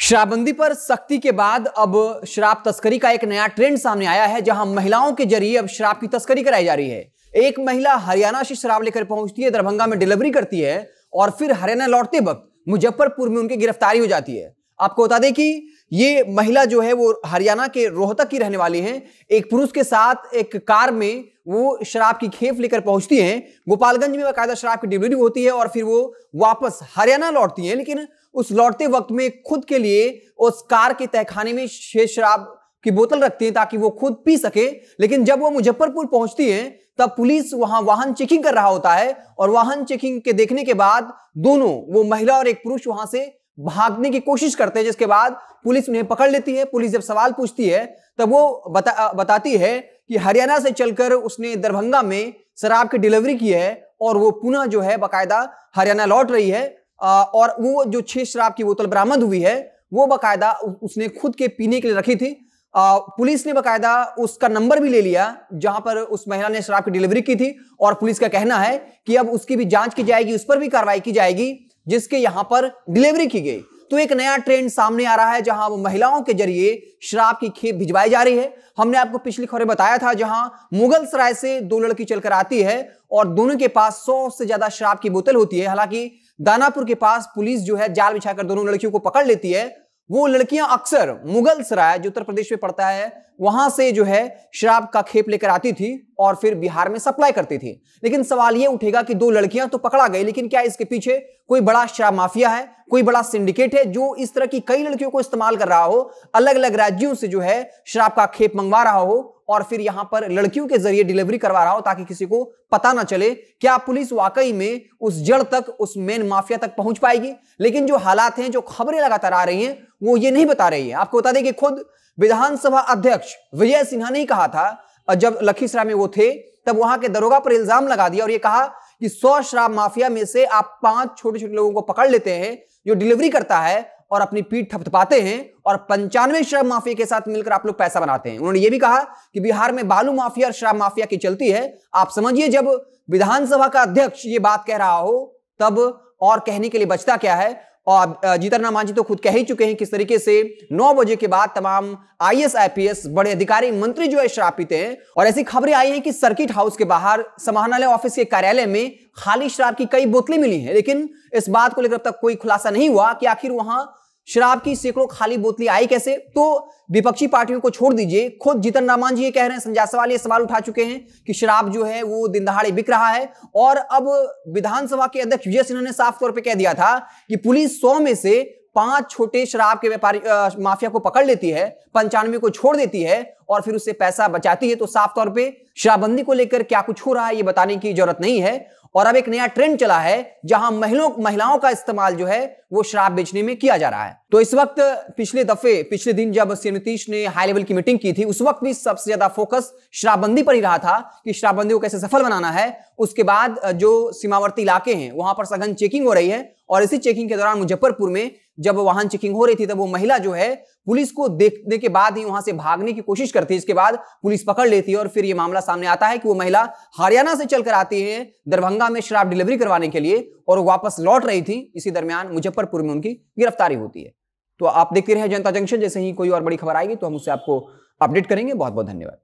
शराबबंदी पर सख्ती के बाद अब शराब तस्करी का एक नया ट्रेंड सामने आया है, जहां महिलाओं के जरिए अब शराब की तस्करी कराई जा रही है। एक महिला हरियाणा से शराब लेकर पहुंचती है, दरभंगा में डिलीवरी करती है और फिर हरियाणा लौटते वक्त मुजफ्फरपुर में उनकी गिरफ्तारी हो जाती है। आपको बता दें कि ये महिला जो है वो हरियाणा के रोहतक की रहने वाली है। एक पुरुष के साथ एक कार में वो शराब की खेप लेकर पहुंचती हैं। गोपालगंज में बाकायदा शराब की डिलीवरी होती है और फिर वो वापस हरियाणा लौटती हैं, लेकिन उस लौटते वक्त में खुद के लिए उस कार के तहखाने में शेष शराब की बोतल रखती हैं ताकि वो खुद पी सके। लेकिन जब वो मुजफ्फरपुर पहुंचती हैं तब पुलिस वहां वाहन चेकिंग कर रहा होता है और वाहन चेकिंग के देखने के बाद दोनों, वो महिला और एक पुरुष, वहां से भागने की कोशिश करते हैं, जिसके बाद पुलिस उन्हें पकड़ लेती है। पुलिस जब सवाल पूछती है तब वो बताती है कि हरियाणा से चलकर उसने दरभंगा में शराब की डिलीवरी की है और वो पुनः जो है बाकायदा हरियाणा लौट रही है। और वो जो 6 शराब की बोतल बरामद हुई है वो बाकायदा उसने खुद के पीने के लिए रखी थी। पुलिस ने बाकायदा उसका नंबर भी ले लिया जहां पर उस महिला ने शराब की डिलीवरी की थी और पुलिस का कहना है कि अब उसकी भी जांच की जाएगी, उस पर भी कार्रवाई की जाएगी जिसके यहां पर डिलीवरी की गई। तो एक नया ट्रेंड सामने आ रहा है जहां वो महिलाओं के जरिए शराब की खेप भिजवाई जा रही है। हमने आपको पिछली खबरें बताया था जहां मुगल सराय से 2 लड़की चलकर आती है और दोनों के पास 100 से ज्यादा शराब की बोतल होती है। हालांकि दानापुर के पास पुलिस जो है जाल बिछाकर दोनों लड़कियों को पकड़ लेती है। वो लड़कियां अक्सर मुगल सराय, जो उत्तर प्रदेश में पड़ता है, वहां से जो है शराब का खेप लेकर आती थी और फिर बिहार में सप्लाई करती थी। लेकिन सवाल यह उठेगा कि 2 लड़कियां तो पकड़ा गई, लेकिन क्या इसके पीछे कोई बड़ा शराब माफिया है, कोई बड़ा सिंडिकेट है जो इस तरह की कई लड़कियों को इस्तेमाल कर रहा हो, अलग अलग राज्यों से जो है शराब का खेप मंगवा रहा हो और फिर यहां पर लड़कियों के जरिए डिलीवरी करवा रहा हो ताकि किसी को पता ना चले? क्या पुलिस वाकई में उस जड़ तक, उस मेन माफिया तक पहुंच पाएगी? लेकिन जो हालात हैं, जो खबरें लगातार आ रही हैं, वो ये नहीं बता रही है। आपको बता दें कि खुद विधानसभा अध्यक्ष विजय सिन्हा ने कहा था, जब लखीसराय में वो थे तब वहां के दरोगा पर इल्जाम लगा दिया और ये कहा कि 100 शराब माफिया में से आप 5 छोटे छोटे लोगों को पकड़ लेते हैं जो डिलीवरी करता है और अपनी पीठ थपथपाते हैं और 95 शराब माफिया के साथ मिलकर आप लोग पैसा बनाते हैं। उन्होंने ये भी कहा कि बिहार में बालू माफिया और शराब माफिया की चलती है। आप समझिए, जब विधानसभा का अध्यक्ष ये बात कह रहा हो तब और कहने के लिए बचता क्या है। और जीतन राम मांझी तो खुद कह ही चुके हैं किस तरीके से 9 बजे के बाद तमाम IAS IPS बड़े अधिकारी, मंत्री जो है शराब पीते हैं। और ऐसी खबरें आई हैं कि सर्किट हाउस के बाहर समाहरणालय ऑफिस के कार्यालय में खाली शराब की कई बोतलें मिली हैं, लेकिन इस बात को लेकर अब तक कोई खुलासा नहीं हुआ कि आखिर वहां शराब की सैकड़ों खाली बोतलें आई कैसे। तो विपक्षी पार्टियों को छोड़ दीजिए, खुद जीतन राम मांझी ये कह रहे हैं, संजय जायसवाल ये सवाल उठा चुके हैं कि शराब जो है वो दिन दहाड़े बिक रहा है। और अब विधानसभा के अध्यक्ष विजय सिन्हा ने साफ तौर पे कह दिया था कि पुलिस 100 में से 5 छोटे शराब के व्यापारी माफिया को पकड़ लेती है, 95 को छोड़ देती है और फिर उससे पैसा बचाती है। तो साफ तौर पे शराबबंदी को लेकर क्या कुछ हो रहा है ये बताने की जरूरत नहीं है। और अब एक नया ट्रेंड चला है जहां महिलाओं का इस्तेमाल जो है वो शराब बेचने में किया जा रहा है। तो इस वक्त पिछले दिन जब सीएम नीतीश ने हाई लेवल की मीटिंग की थी, उस वक्त भी सबसे ज्यादा फोकस शराबबंदी पर ही रहा था कि शराबबंदी को कैसे सफल बनाना है। उसके बाद जो सीमावर्ती इलाके हैं वहां पर सघन चेकिंग हो रही है और इसी चेकिंग के दौरान मुजफ्फरपुर में जब वाहन चेकिंग हो रही थी तब वो महिला जो है पुलिस को देखने के बाद ही वहां से भागने की कोशिश करती है। इसके बाद पुलिस पकड़ लेती है और फिर ये मामला सामने आता है कि वो महिला हरियाणा से चलकर आती है दरभंगा में शराब डिलीवरी करवाने के लिए और वापस लौट रही थी। इसी दरमियान मुजफ्फरपुर में उनकी गिरफ्तारी होती है। तो आप देखते रहे जनता जंक्शन, जैसे ही कोई और बड़ी खबर आएगी तो हम उससे आपको अपडेट करेंगे। बहुत बहुत धन्यवाद।